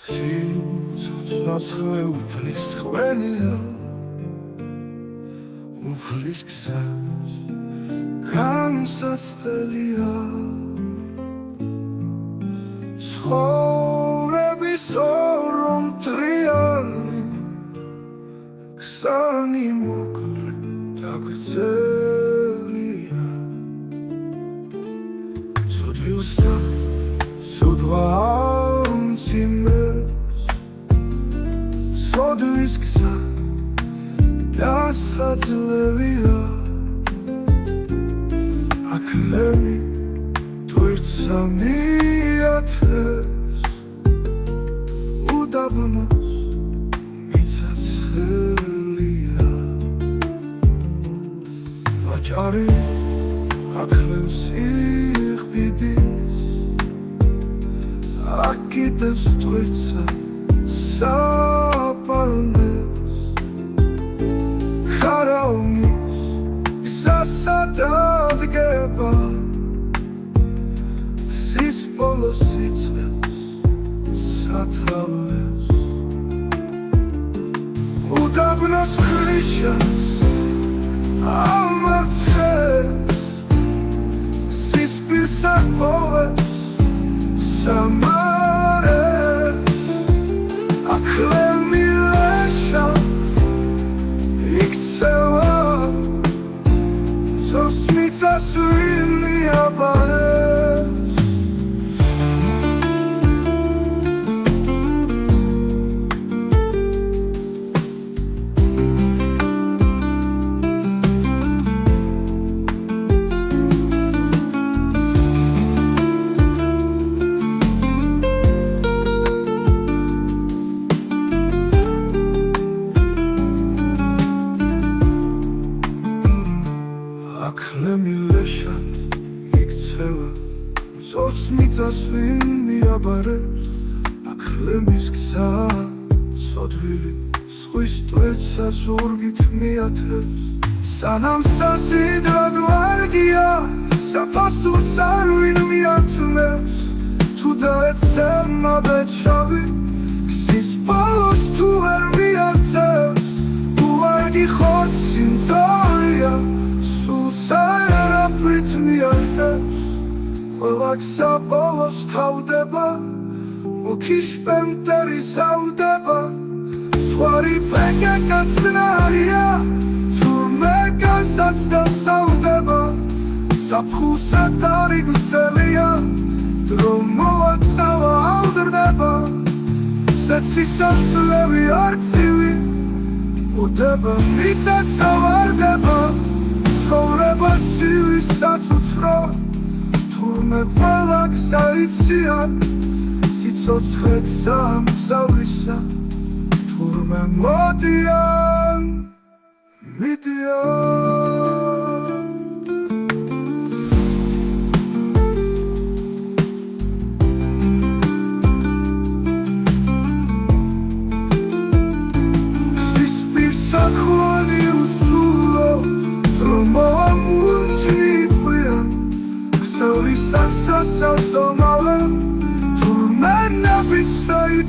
ცოცხლე უფლის ხვენია უფლის გზას განსაცდელია ცხოვრების ორომტრიანი გზანი მოკლე და გრძელია ცოდვილსა ცოდვა სოდვის გზა დასაძლევია აკლები თვერცა მიათეს უდაბნოს მიწაცხელია აჭარი აკლებს იხვიდის აკიდებს თვერცა საპალნეს ხარაუნის გზასადადგება ზის ბოლოს იწვევს სათავეს უდაბნოს ხრიშას ამარცხებს ზის პირსა პოვებს აკლემი ლეშა იქცევა ზორს მიწას ვინ მიაბარებს აკლემი ლეშად იქცევა ზორს მიწას ვინ მიაბარებს აკლემის გზა ცოდვილი ზღვის ტვერცა ზურგით მიათრებს სანამ სასიძად ვარგია საფასურს არ ვინ მიათმევს თუ დაეცემა ბეჭავი გზის ბოლოს თუ ვერ მიაღწევს უვარგი ხორცი მძორია საერაფრით მიარდებს ყველა გზა ბოლოს თავდება მუქიშპემტერი საუდება სხვარი პეკეკა წნარია თურმე განსაცდელს საუდება ზაფხულსა დარი გრძელია დრო მოვაწავა აუდრდება სეცისაწლევი არცივი უდება მიწას ავარდება ცხოვრება ცივი საწუთრო თურმე ყველა გზა იციან სიცოცხლე გზა მგზავრისა თურმე მოდიან მიდიან ზის პირსა ხვანი უსულო Saxasazomala Turmena bit sayt